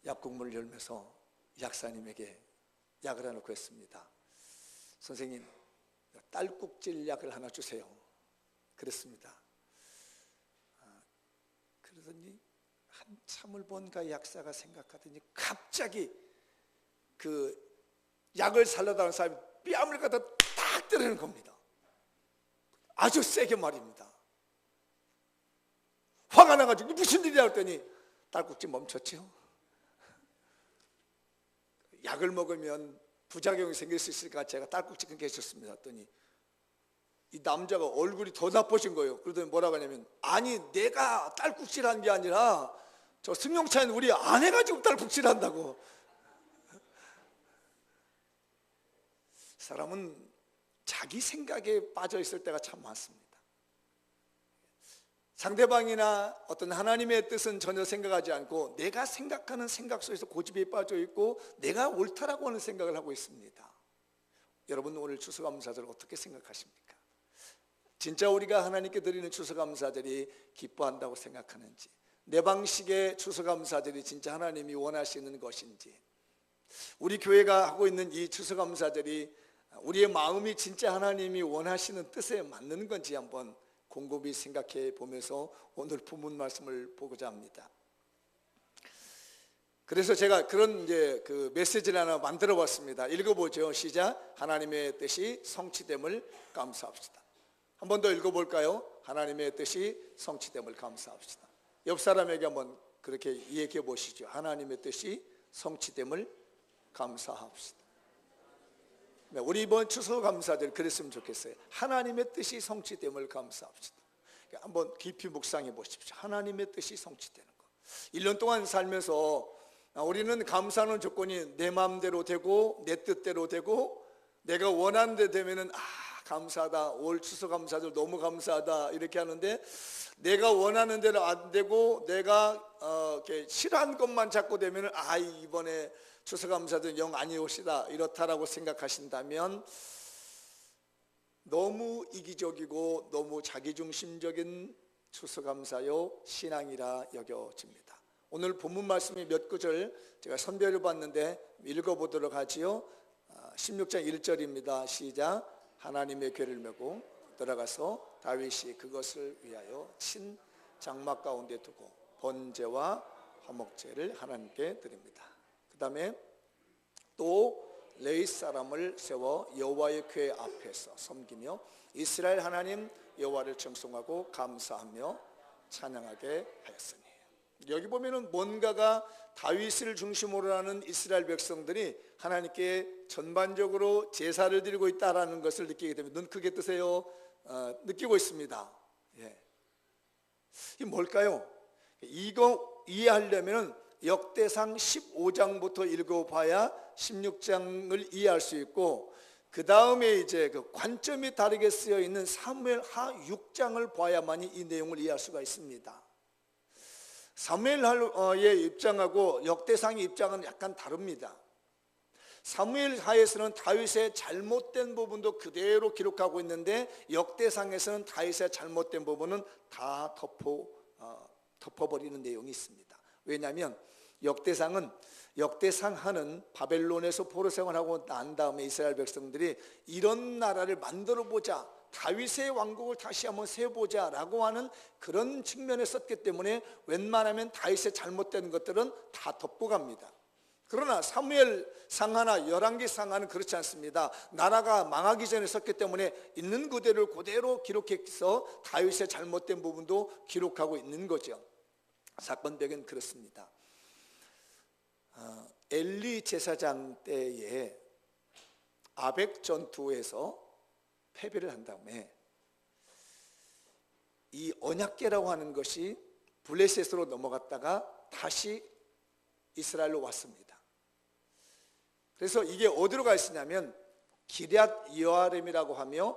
약국문을 열면서 약사님에게 약을 하나 구했습니다. 선생님, 딸꾹질 약을 하나 주세요. 그랬습니다. 그러더니 한참을 본가 약사가 생각하더니 갑자기 그 약을 살려다는 사람이 뺨을 갖다 딱 때리는 겁니다. 아주 세게 말입니다. 화가 나가지고 무슨 일이야 했더니 딸꾹질 멈췄죠. 약을 먹으면 부작용이 생길 수 있으니까 제가 딸꾹질 끊게 해줬습니다. 했더니 이 남자가 얼굴이 더 나빠진 거예요. 그러더니 뭐라고 하냐면, 아니 내가 딸꾹질한 게 아니라 저 승용차는 우리 아내가 지금 딸꾹질한다고. 사람은 자기 생각에 빠져 있을 때가 참 많습니다. 상대방이나 어떤 하나님의 뜻은 전혀 생각하지 않고 내가 생각하는 생각 속에서 고집에 빠져 있고 내가 옳다라고 하는 생각을 하고 있습니다. 여러분, 오늘 추수감사절을 어떻게 생각하십니까? 진짜 우리가 하나님께 드리는 추수감사절이 기뻐한다고 생각하는지, 내 방식의 추수감사절이 진짜 하나님이 원하시는 것인지, 우리 교회가 하고 있는 이 추수감사절이 우리의 마음이 진짜 하나님이 원하시는 뜻에 맞는 건지 한번 곰곰이 생각해 보면서 오늘 본문 말씀을 보고자 합니다. 그래서 제가 그런 그 메시지를 하나 만들어 봤습니다. 읽어보죠. 시작. 하나님의 뜻이 성취됨을 감사합시다. 한 번 더 읽어볼까요? 하나님의 뜻이 성취됨을 감사합시다. 옆 사람에게 한번 그렇게 얘기해 보시죠. 하나님의 뜻이 성취됨을 감사합시다. 네, 우리 이번 추수감사절 그랬으면 좋겠어요. 하나님의 뜻이 성취됨을 감사합시다. 한번 깊이 묵상해 보십시오. 하나님의 뜻이 성취되는 것. 1년 동안 살면서 우리는 감사하는 조건이 내 마음대로 되고 내 뜻대로 되고 내가 원하는 데 되면은 감사하다, 올 추수감사절 너무 감사하다 이렇게 하는데, 내가 원하는 대로 안 되고 내가 이렇게 싫어하는 것만 잡고 되면은 이번에 추수감사절 영 아니오시다 이렇다라고 생각하신다면 너무 이기적이고 너무 자기중심적인 추수감사요 신앙이라 여겨집니다. 오늘 본문 말씀이 몇 구절 제가 선별해 봤는데 읽어보도록 하지요. 16장 1절입니다. 시작. 하나님의 궤를 메고 들어가서 다윗이 그것을 위하여 친 장막 가운데 두고 번제와 화목제를 하나님께 드립니다. 그 다음에 또 레위 사람을 세워 여호와의 궤 앞에서 섬기며 이스라엘 하나님 여호와를称颂하고 감사하며 찬양하게 하였으니. 여기 보면은 뭔가가 다윗을 중심으로 하는 이스라엘 백성들이 하나님께 전반적으로 제사를 드리고 있다라는 것을 느끼게 됩니다. 눈 크게 뜨세요. 느끼고 있습니다. 이게 뭘까요? 이거 이해하려면 역대상 15장부터 읽어봐야 16장을 이해할 수 있고, 그 다음에 이제 그 관점이 다르게 쓰여 있는 사무엘하 6장을 봐야만이 이 내용을 이해할 수가 있습니다. 사무엘하의 입장하고 역대상의 입장은 약간 다릅니다. 사무엘하에서는 다윗의 잘못된 부분도 그대로 기록하고 있는데, 역대상에서는 다윗의 잘못된 부분은 다 덮어버리는 내용이 있습니다. 왜냐하면 역대상은 역대상하는 바벨론에서 포로 생활하고 난 다음에 이스라엘 백성들이 이런 나라를 만들어 보자, 다윗의 왕국을 다시 한번 세워보자 라고 하는 그런 측면에 썼기 때문에 웬만하면 다윗의 잘못된 것들은 다 덮어갑니다. 그러나 사무엘 상하나 열왕기 상하는 그렇지 않습니다. 나라가 망하기 전에 썼기 때문에 있는 그대로 기록해서 다윗의 잘못된 부분도 기록하고 있는 거죠. 사건 배경은 그렇습니다. 엘리 제사장 때에 아벡 전투에서 패배를 한 다음에 이 언약궤라고 하는 것이 블레셋으로 넘어갔다가 다시 이스라엘로 왔습니다. 그래서 이게 어디로 가 있으냐면 기럇 여아렘이라고 하며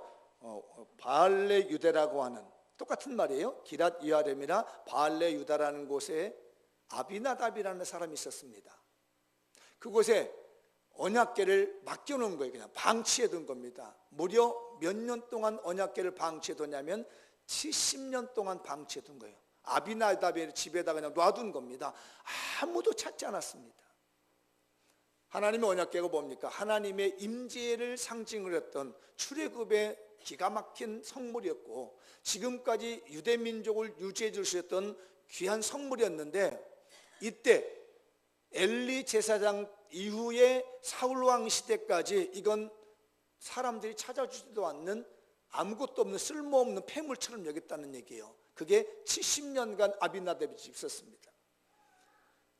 바알레 유다라고 하는, 똑같은 말이에요. 기럇 여아렘이나 바알레 유다라는 곳에 아비나답이라는 사람이 있었습니다. 그곳에 언약궤를 맡겨놓은 거예요. 그냥 방치해둔 겁니다. 무려 몇 년 동안 언약궤를 방치해뒀냐면 70년 동안 방치해둔 거예요. 아비나답의 집에다 그냥 놔둔 겁니다. 아무도 찾지 않았습니다. 하나님의 언약궤가 뭡니까? 하나님의 임재를 상징을 했던 출애굽의 기가 막힌 성물이었고 지금까지 유대 민족을 유지해 주셨던 귀한 성물이었는데, 이때 엘리 제사장 이후에 사울 왕 시대까지 이건 사람들이 찾아주지도 않는 아무것도 없는 쓸모없는 폐물처럼 여겼다는 얘기예요. 그게 70년간 아비나답의 집에 있었습니다.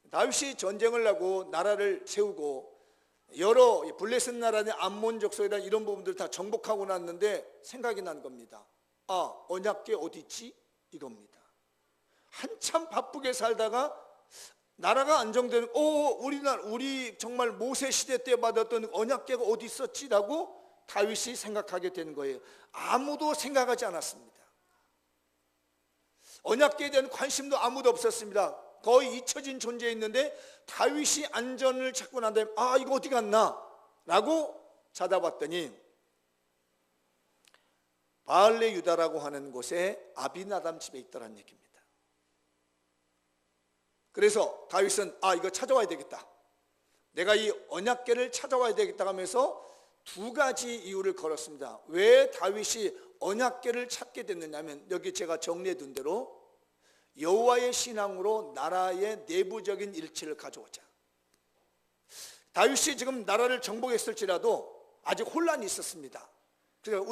다윗이 전쟁을 하고 나라를 세우고 여러 블레셋 나라의 암몬 족속이나 이런 부분들 다 정복하고 났는데 생각이 난 겁니다. 언약궤 어디 있지? 이겁니다. 한참 바쁘게 살다가 나라가 안정되는, 우리 정말 모세 시대 때 받았던 언약궤가 어디 있었지라고 다윗이 생각하게 되는 거예요. 아무도 생각하지 않았습니다. 언약궤에 대한 관심도 아무도 없었습니다. 거의 잊혀진 존재였는데 다윗이 안전을 찾고 난 다음에 이거 어디 갔나? 라고 찾아봤더니 바알레 유다라고 하는 곳에 아비나답 집에 있더란 얘기입니다. 그래서 다윗은 이거 찾아와야 되겠다. 내가 이 언약궤를 찾아와야 되겠다 하면서 두 가지 이유를 걸었습니다. 왜 다윗이 언약궤를 찾게 됐느냐면, 여기 제가 정리해 둔 대로 여호와의 신앙으로 나라의 내부적인 일치를 가져오자. 다윗이 지금 나라를 정복했을지라도 아직 혼란이 있었습니다. 그래서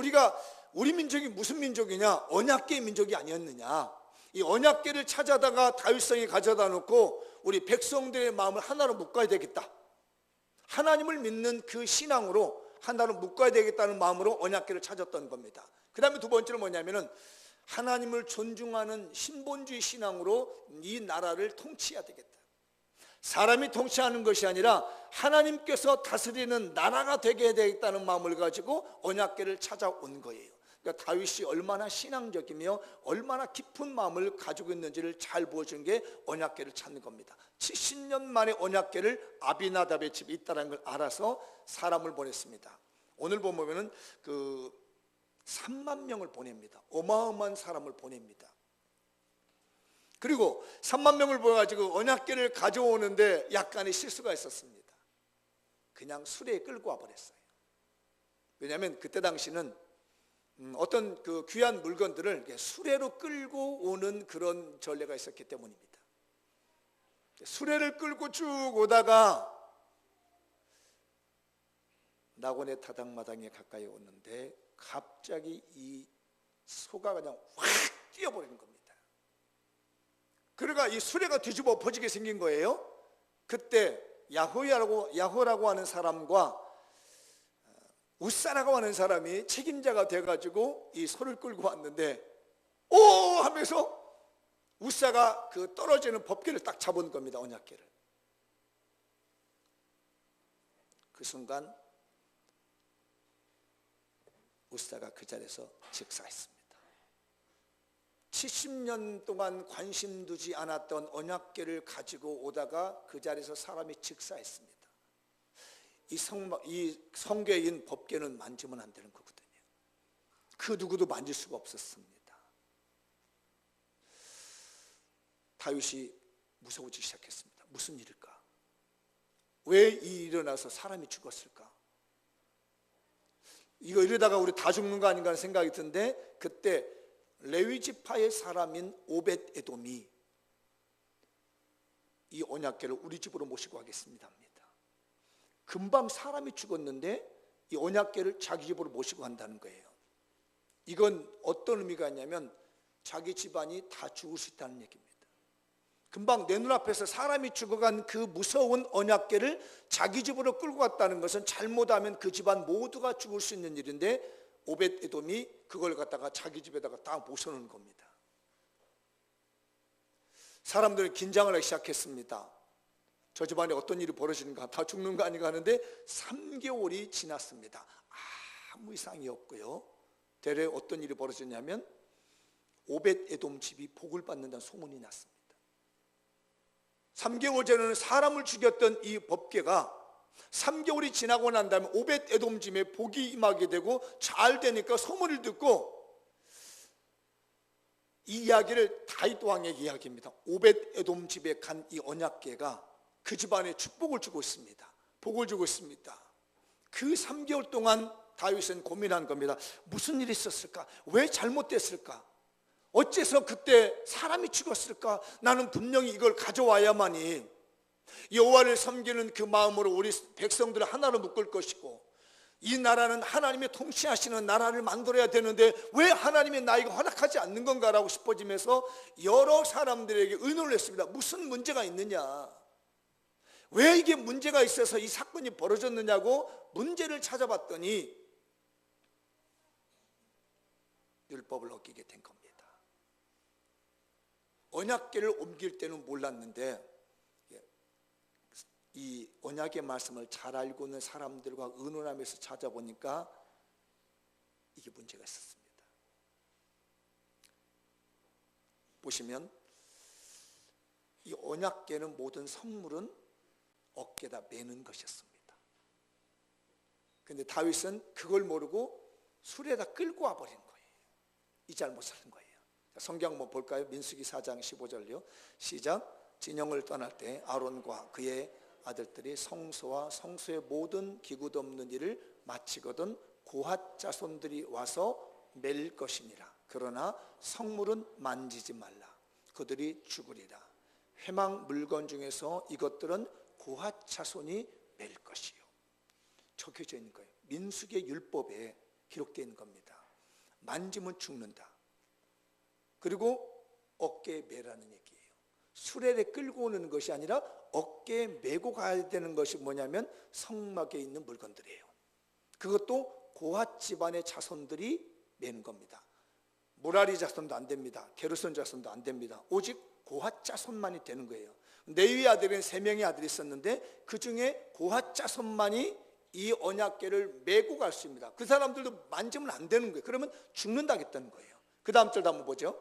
우리 민족이 무슨 민족이냐? 언약궤의 민족이 아니었느냐? 이 언약궤를 찾아다가 다윗성에 가져다 놓고 우리 백성들의 마음을 하나로 묶어야 되겠다. 하나님을 믿는 그 신앙으로 하나로 묶어야 되겠다는 마음으로 언약궤를 찾았던 겁니다. 그 다음에 두 번째는 뭐냐면은 하나님을 존중하는 신본주의 신앙으로 이 나라를 통치해야 되겠다. 사람이 통치하는 것이 아니라 하나님께서 다스리는 나라가 되게 해야 되겠다는 마음을 가지고 언약궤를 찾아온 거예요. 그러니까 다윗이 얼마나 신앙적이며 얼마나 깊은 마음을 가지고 있는지를 잘 보여준 게 언약궤를 찾는 겁니다. 70년 만에 언약궤를 아비나답의 집에 있다는 걸 알아서 사람을 보냈습니다. 오늘 보면은 3만 명을 보냅니다. 어마어마한 사람을 보냅니다. 그리고 3만 명을 보여가지고 언약궤를 가져오는데 약간의 실수가 있었습니다. 그냥 수레에 끌고 와버렸어요. 왜냐하면 그때 당시는 어떤 그 귀한 물건들을 수레로 끌고 오는 그런 전례가 있었기 때문입니다. 수레를 끌고 쭉 오다가 낙원의 타당마당에 가까이 오는데 갑자기 이 소가 그냥 확 뛰어버리는 겁니다. 그러니까 이 수레가 뒤집어 엎어지게 생긴 거예요. 그때 야호라고 하는 사람과 우사라고 하는 사람이 책임자가 돼가지고 이 소를 끌고 왔는데 하면서 우사가 그 떨어지는 법궤를 딱 잡은 겁니다. 언약궤를. 그 순간 우사가 그 자리에서 즉사했습니다. 70년 동안 관심 두지 않았던 언약궤를 가지고 오다가 그 자리에서 사람이 즉사했습니다. 이 성궤인 법궤는 만지면 안 되는 거거든요. 그 누구도 만질 수가 없었습니다. 다윗이 무서워지기 시작했습니다. 무슨 일일까? 왜 이 일어나서 사람이 죽었을까? 이거 이러다가 우리 다 죽는 거 아닌가 하는 생각이 드는데, 그때 레위 지파의 사람인 오벳 에돔이 이 언약궤를 우리 집으로 모시고 가겠습니다 합니다. 금방 사람이 죽었는데 이 언약궤를 자기 집으로 모시고 간다는 거예요. 이건 어떤 의미가 있냐면 자기 집안이 다 죽을 수 있다는 얘기입니다. 금방 내 눈앞에서 사람이 죽어간 그 무서운 언약궤를 자기 집으로 끌고 갔다는 것은 잘못하면 그 집안 모두가 죽을 수 있는 일인데, 오벳 에돔이 그걸 갖다가 자기 집에다가 딱 모셔놓은 겁니다. 사람들이 긴장을 하기 시작했습니다. 저 집안에 어떤 일이 벌어지는가, 다 죽는 거 아닌가 하는데 3개월이 지났습니다. 아무 이상이 없고요. 대래 어떤 일이 벌어졌냐면 오벳 에돔 집이 복을 받는다는 소문이 났습니다. 3개월 전에는 사람을 죽였던 이 법궤가 3개월이 지나고 난 다음에 오벳 에돔 집에 복이 임하게 되고 잘 되니까 소문을 듣고 이 이야기를 다윗 왕의 이야기입니다. 오벳 에돔 집에 간 이 언약궤가 그 집안에 축복을 주고 있습니다. 복을 주고 있습니다. 그 3개월 동안 다윗은 고민한 겁니다. 무슨 일이 있었을까? 왜 잘못됐을까? 어째서 그때 사람이 죽었을까? 나는 분명히 이걸 가져와야만이 여호와를 섬기는 그 마음으로 우리 백성들을 하나로 묶을 것이고, 이 나라는 하나님의 통치하시는 나라를 만들어야 되는데 왜 하나님의 나이가 허락하지 않는 건가라고 싶어지면서 여러 사람들에게 의논을 했습니다. 무슨 문제가 있느냐, 왜 이게 문제가 있어서 이 사건이 벌어졌느냐고 문제를 찾아봤더니 율법을 어기게 된 겁니다. 언약궤를 옮길 때는 몰랐는데 이 언약의 말씀을 잘 알고 있는 사람들과 의논하면서 찾아보니까 이게 문제가 있었습니다. 보시면 이 언약궤는 모든 선물은 어깨에다 매는 것이었습니다. 그런데 다윗은 그걸 모르고 수레에다 끌고 와버린 거예요. 이 잘못을 한 거예요. 성경 한번 볼까요? 민수기 4장 15절요. 시작. 진영을 떠날 때 아론과 그의 아들들이 성소와 성소의 모든 기구도 없는 일을 마치거든 고핫 자손들이 와서 맬 것이니라. 그러나 성물은 만지지 말라. 그들이 죽으리라. 회막 물건 중에서 이것들은 고핫 자손이 맬 것이요. 적혀져 있는 거예요. 민수기의 율법에 기록되어 있는 겁니다. 만지면 죽는다. 그리고 어깨에 매라는 얘기예요. 수레를 끌고 오는 것이 아니라 어깨에 메고 가야 되는 것이 뭐냐면 성막에 있는 물건들이에요. 그것도 고핫 집안의 자손들이 매는 겁니다. 모라리 자손도 안 됩니다. 게르손 자손도 안 됩니다. 오직 고핫 자손만이 되는 거예요. 레위 아들은 3명의 아들이 있었는데 그 중에 고핫 자손만이 이 언약궤를 메고 갈 수 있습니다. 그 사람들도 만지면 안 되는 거예요. 그러면 죽는다겠다는 거예요. 그 다음 절 한번 보죠.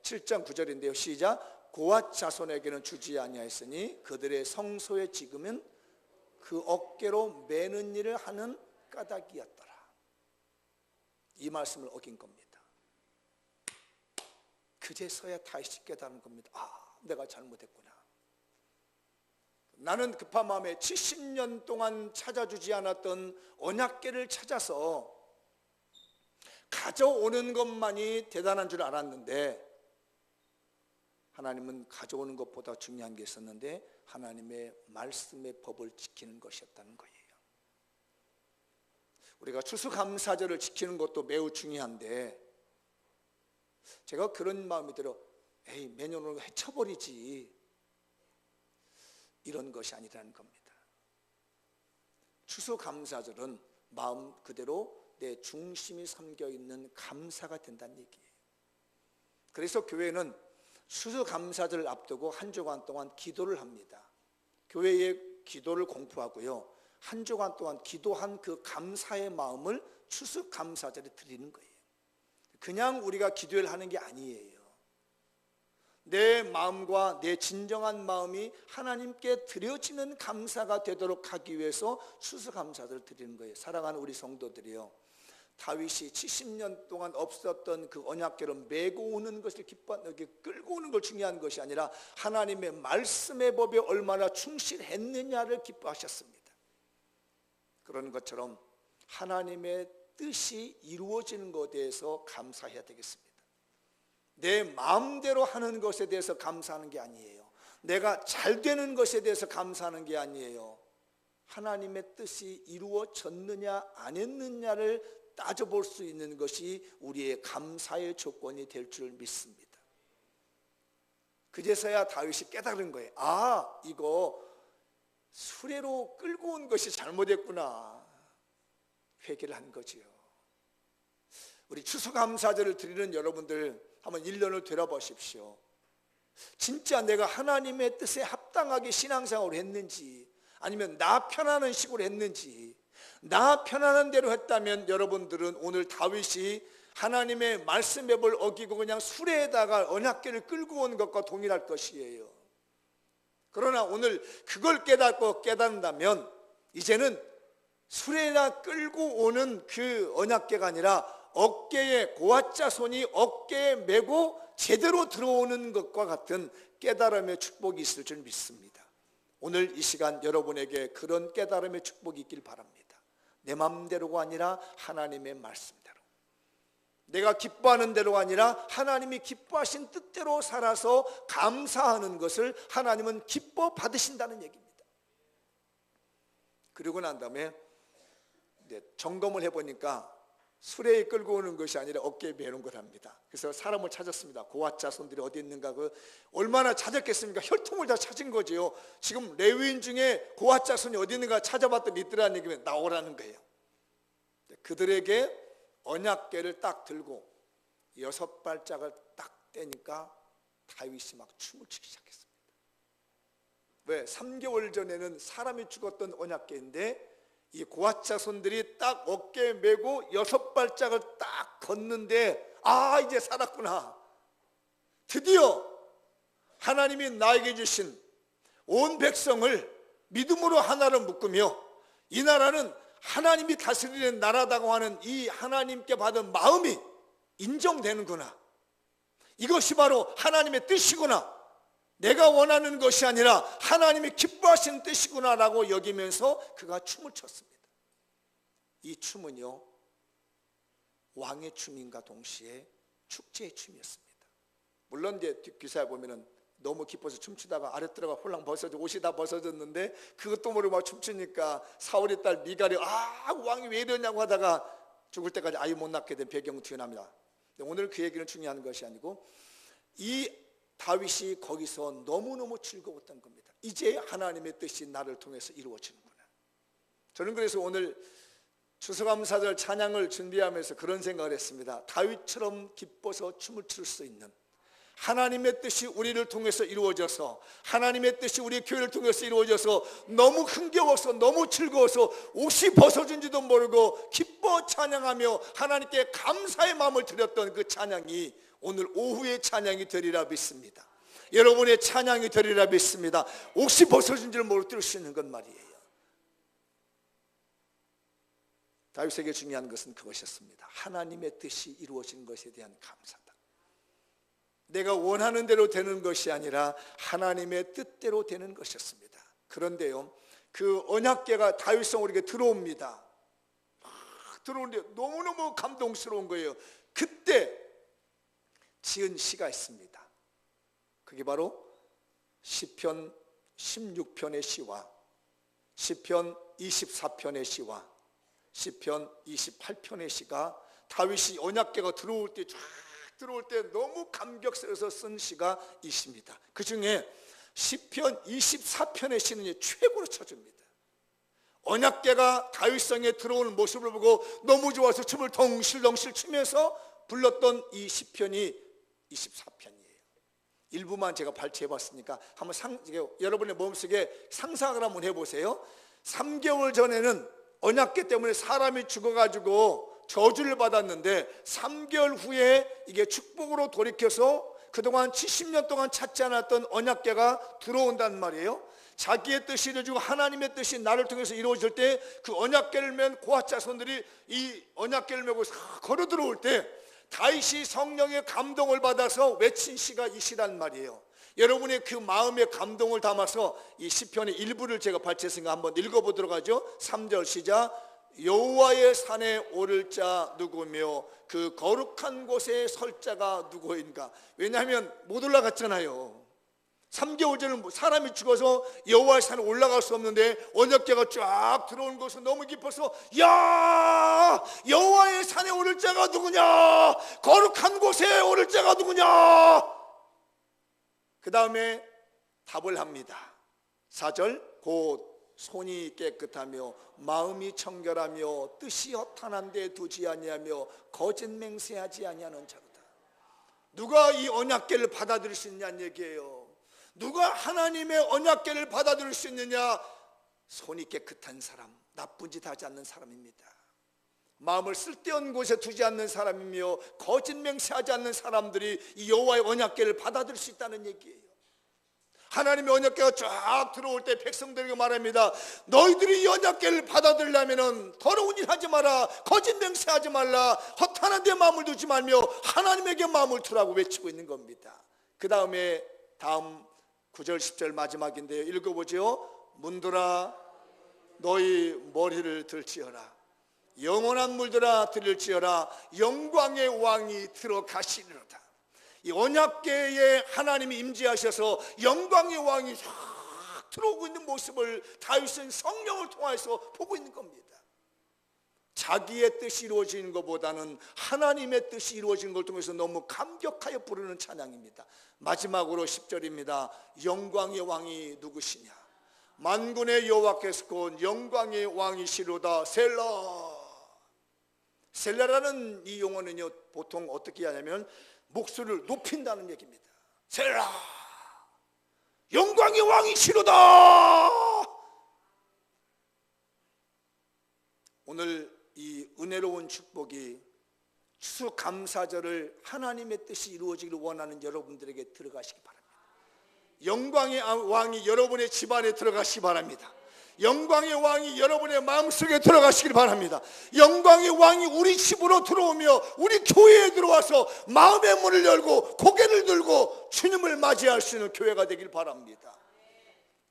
7장 9절인데요. 시작. 고핫 자손에게는 주지 아니하였으니 그들의 성소에 지금은 그 어깨로 매는 일을 하는 까닭이었더라. 이 말씀을 어긴 겁니다. 그제서야 다시 깨달은 겁니다. 아, 내가 잘못했구나. 나는 급한 마음에 70년 동안 찾아주지 않았던 언약궤를 찾아서 가져오는 것만이 대단한 줄 알았는데 하나님은 가져오는 것보다 중요한 게 있었는데 하나님의 말씀의 법을 지키는 것이었다는 거예요. 우리가 추수감사절을 지키는 것도 매우 중요한데 제가 그런 마음이 들어 에이 매년으로 헤쳐버리지 이런 것이 아니라는 겁니다. 추수감사절은 마음 그대로 내 중심이 담겨있는 감사가 된다는 얘기예요. 그래서 교회는 추수감사절을 앞두고 한 주간 동안 기도를 합니다. 교회의 기도를 공부하고요, 한 주간 동안 기도한 그 감사의 마음을 추수감사절에 드리는 거예요. 그냥 우리가 기도를 하는 게 아니에요. 내 마음과 내 진정한 마음이 하나님께 드려지는 감사가 되도록 하기 위해서 추수감사절을 드리는 거예요. 사랑하는 우리 성도들이요, 다윗이 70년 동안 없었던 그 언약궤를 메고 오는 것을 끌고 오는 걸 중요한 것이 아니라 하나님의 말씀의 법에 얼마나 충실했느냐를 기뻐하셨습니다. 그런 것처럼 하나님의 뜻이 이루어지는 것에 대해서 감사해야 되겠습니다. 내 마음대로 하는 것에 대해서 감사하는 게 아니에요. 내가 잘 되는 것에 대해서 감사하는 게 아니에요. 하나님의 뜻이 이루어졌느냐 안 했느냐를 따져볼 수 있는 것이 우리의 감사의 조건이 될 줄 믿습니다. 그제서야 다윗이 깨달은 거예요. 아, 이거 수레로 끌고 온 것이 잘못했구나. 회개를 한 거지요. 우리 추수감사절을 드리는 여러분들 한번 1년을 되돌아보십시오. 진짜 내가 하나님의 뜻에 합당하게 신앙생활을 했는지, 아니면 나 편하는 식으로 했는지, 나 편안한 대로 했다면 여러분들은 오늘 다윗이 하나님의 말씀의 법을 어기고 그냥 수레에다가 언약궤를 끌고 온 것과 동일할 것이에요. 그러나 오늘 그걸 깨닫는다면 이제는 수레에다 끌고 오는 그 언약궤가 아니라 어깨에 고핫 자손이 어깨에 메고 제대로 들어오는 것과 같은 깨달음의 축복이 있을 줄 믿습니다. 오늘 이 시간 여러분에게 그런 깨달음의 축복이 있길 바랍니다. 내 마음대로가 아니라 하나님의 말씀대로, 내가 기뻐하는 대로가 아니라 하나님이 기뻐하신 뜻대로 살아서 감사하는 것을 하나님은 기뻐 받으신다는 얘기입니다. 그리고 난 다음에 점검을 해보니까 수레에 끌고 오는 것이 아니라 어깨에 매는 거랍니다. 그래서 사람을 찾았습니다. 고앗 자손들이 어디 있는가, 얼마나 찾았겠습니까? 혈통을 다 찾은 거지요. 지금 레위인 중에 고앗 자손이 어디 있는가 찾아봤더니 있더라는 얘기면 나오라는 거예요. 그들에게 언약궤를 딱 들고 6발짝을 딱 떼니까 다윗이 막 춤을 추기 시작했습니다. 왜? 3개월 전에는 사람이 죽었던 언약궤인데 이 고앗 자손들이 딱 어깨에 메고 6발짝을 딱 걷는데, 아, 이제 살았구나. 드디어 하나님이 나에게 주신 온 백성을 믿음으로 하나로 묶으며 이 나라는 하나님이 다스리는 나라다고 하는 이 하나님께 받은 마음이 인정되는구나. 이것이 바로 하나님의 뜻이구나. 내가 원하는 것이 아니라 하나님이 기뻐하시는 뜻이구나 라고 여기면서 그가 춤을 췄습니다. 이 춤은요, 왕의 춤인가 동시에 축제의 춤이었습니다. 물론 이제 뒷기사에 보면은 너무 기뻐서 춤추다가 아랫들어가 홀랑 벗어져, 옷이 다 벗어졌는데 그것도 모르고 막 춤추니까 사울의 딸 미갈이 왕이 왜 이러냐고 하다가 죽을 때까지 아이 못 낳게 된 배경은 튀어납니다. 오늘 그 얘기는 중요한 것이 아니고 이 다윗이 거기서 너무너무 즐거웠던 겁니다. 이제 하나님의 뜻이 나를 통해서 이루어지는구나. 저는 그래서 오늘 추수감사절 찬양을 준비하면서 그런 생각을 했습니다. 다윗처럼 기뻐서 춤을 출 수 있는 하나님의 뜻이 우리를 통해서 이루어져서, 하나님의 뜻이 우리 교회를 통해서 이루어져서 너무 흥겨워서 너무 즐거워서 옷이 벗어진지도 모르고 기뻐 찬양하며 하나님께 감사의 마음을 드렸던 그 찬양이 오늘 오후의 찬양이 되리라 믿습니다. 여러분의 찬양이 되리라 믿습니다. 옷이 벗어진 줄 모르고 뛸 수 있는 것 말이에요. 다윗에게 중요한 것은 그것이었습니다. 하나님의 뜻이 이루어진 것에 대한 감사다. 내가 원하는 대로 되는 것이 아니라 하나님의 뜻대로 되는 것이었습니다. 그런데요, 그 언약궤가 다윗 성으로 들어옵니다. 들어오는데 너무너무 감동스러운 거예요. 그때 지은 시가 있습니다. 그게 바로 시편 16편의 시와 시편 24편의 시와 시편 28편의 시가 다윗이 언약궤가 들어올 때 너무 감격스러워서 쓴 시가 이 시입니다. 그 중에 시편 24편의 시는 최고로 쳐줍니다. 언약궤가 다윗성에 들어오는 모습을 보고 너무 좋아서 춤을 덩실덩실 추면서 불렀던 이 시편이 24편이에요. 일부만 제가 발췌해 봤으니까 한번 여러분의 마음속에 상상을 한번 해보세요. 3개월 전에는 언약궤 때문에 사람이 죽어가지고 저주를 받았는데 3개월 후에 이게 축복으로 돌이켜서 그동안 70년 동안 찾지 않았던 언약궤가 들어온단 말이에요. 자기의 뜻이 이루어지고 하나님의 뜻이 나를 통해서 이루어질 때 그 언약궤를 맨 고앗 자손들이 이 언약궤를 메고 걸어 들어올 때 다윗이 성령의 감동을 받아서 외친 시가 이 시란 말이에요. 여러분의 그 마음의 감동을 담아서 이 시편의 일부를 제가 발췌했으니까 한번 읽어보도록 하죠. 3절 시작. 여호와의 산에 오를 자 누구며 그 거룩한 곳에 설 자가 누구인가. 왜냐하면 못 올라갔잖아요. 3개월 전에 사람이 죽어서 여호와의 산에 올라갈 수 없는데 언약궤가 쫙 들어온 것은 너무 깊어서, 야, 여호와의 산에 오를 자가 누구냐, 거룩한 곳에 오를 자가 누구냐. 그 다음에 답을 합니다. 4절 곧 손이 깨끗하며 마음이 청결하며 뜻이 허탄한 데 두지 아니하며 거짓 맹세하지 아니하는 자로다. 누가 이 언약궤를 받아들일 수 있냐는 얘기예요. 누가 하나님의 언약궤를 받아들일 수 있느냐? 손이 깨끗한 사람, 나쁜 짓 하지 않는 사람입니다. 마음을 쓸데없는 곳에 두지 않는 사람이며 거짓 맹세하지 않는 사람들이 이 여호와의 언약궤를 받아들일 수 있다는 얘기예요. 하나님의 언약궤가 쫙 들어올 때 백성들에게 말합니다. 너희들이 이 언약궤를 받아들이려면 더러운 일 하지 마라, 거짓 맹세하지 말라, 허탄한 데 마음을 두지 말며 하나님에게 마음을 두라고 외치고 있는 겁니다. 그 다음에 다음 9절 10절 마지막인데요, 읽어보죠. 문들아 너희 머리를 들지어라, 영원한 물들아 들을지어라, 영광의 왕이 들어가시리로다. 이 언약궤에 하나님이 임재하셔서 영광의 왕이 싹 들어오고 있는 모습을 다윗은 성령을 통해서 보고 있는 겁니다. 자기의 뜻이 이루어지는 것보다는 하나님의 뜻이 이루어지는 걸 통해서 너무 감격하여 부르는 찬양입니다. 마지막으로 10절입니다. 영광의 왕이 누구시냐? 만군의 여호와께서 곧 영광의 왕이시로다. 셀라. 셀라라는 이 용어는요, 보통 어떻게 하냐면 목소리를 높인다는 얘기입니다. 셀라, 영광의 왕이시로다. 오늘 이 은혜로운 축복이 추수감사절을 하나님의 뜻이 이루어지기를 원하는 여러분들에게 들어가시기 바랍니다. 영광의 왕이 여러분의 집안에 들어가시기 바랍니다. 영광의 왕이 여러분의 마음속에 들어가시길 바랍니다. 영광의 왕이 우리 집으로 들어오며 우리 교회에 들어와서 마음의 문을 열고 고개를 들고 주님을 맞이할 수 있는 교회가 되길 바랍니다.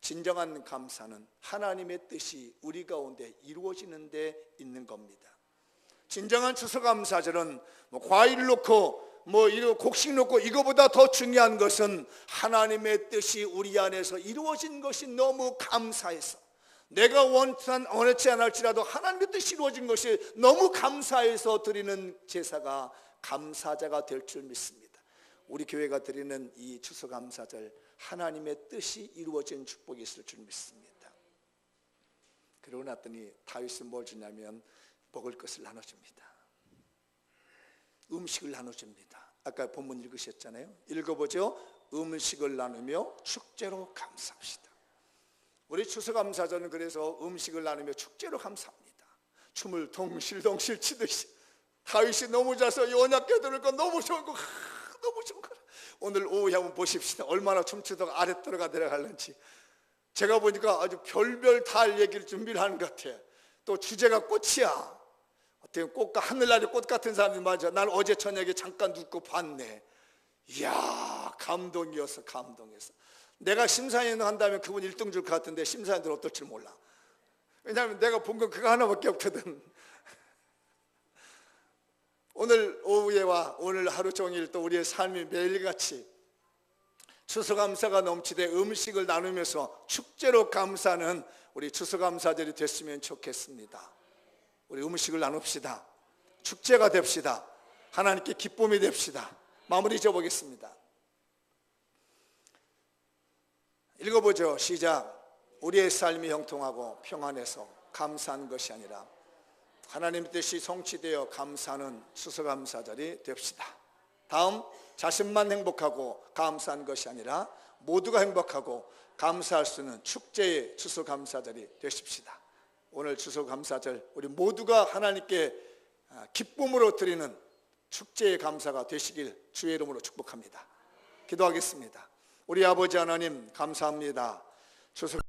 진정한 감사는 하나님의 뜻이 우리 가운데 이루어지는 데 있는 겁니다. 진정한 추수감사절은 과일 놓고 이런 곡식 놓고 이거보다 더 중요한 것은 하나님의 뜻이 우리 안에서 이루어진 것이 너무 감사해서, 내가 원치 않을지라도 하나님의 뜻이 이루어진 것이 너무 감사해서 드리는 제사가 감사자가 될 줄 믿습니다. 우리 교회가 드리는 이 추수감사절, 하나님의 뜻이 이루어진 축복이 있을 줄 믿습니다. 그러고 났더니 다윗은 뭘 주냐면 먹을 것을 나눠줍니다. 음식을 나눠줍니다. 아까 본문 읽으셨잖아요. 읽어보죠. 음식을 나누며 축제로 감사합시다. 우리 추수감사절은 그래서 음식을 나누며 축제로 감사합니다. 춤을 덩실덩실 치듯이 다윗이 너무 잘서 이 언약궤 들을 거 너무 좋은 거, 너무 좋은 거. 오늘 오후에 한번 보십시다. 얼마나 춤추다가 아래 떨어가 내려갈는지. 제가 보니까 아주 별별 다 할 얘기를 준비를 하는 것 같아요. 또 주제가 꽃이야. 어떻게 꽃과 하늘나라의 꽃 같은 사람이 맞아. 난 어제 저녁에 잠깐 눕고 봤네. 이야, 감동이어서 감동해서. 내가 심사위원 한다면 그분 1등 줄 것 같은데 심사위원들 어떨지 몰라. 왜냐하면 내가 본 건 그거 하나밖에 없거든. 오늘 오후에와 오늘 하루 종일 또 우리의 삶이 매일같이 추수감사가 넘치되 음식을 나누면서 축제로 감사하는 우리 추수감사절이 됐으면 좋겠습니다. 우리 음식을 나눕시다. 축제가 됩시다. 하나님께 기쁨이 됩시다. 마무리 지어보겠습니다. 읽어보죠. 시작. 우리의 삶이 형통하고 평안해서 감사한 것이 아니라 하나님의 뜻이 성취되어 감사하는 추수감사절이 됩시다. 다음, 자신만 행복하고 감사한 것이 아니라 모두가 행복하고 감사할 수 있는 축제의 추수감사절이 되십시다. 오늘 추수감사절 우리 모두가 하나님께 기쁨으로 드리는 축제의 감사가 되시길 주의 이름으로 축복합니다. 기도하겠습니다. 우리 아버지 하나님 감사합니다. 추수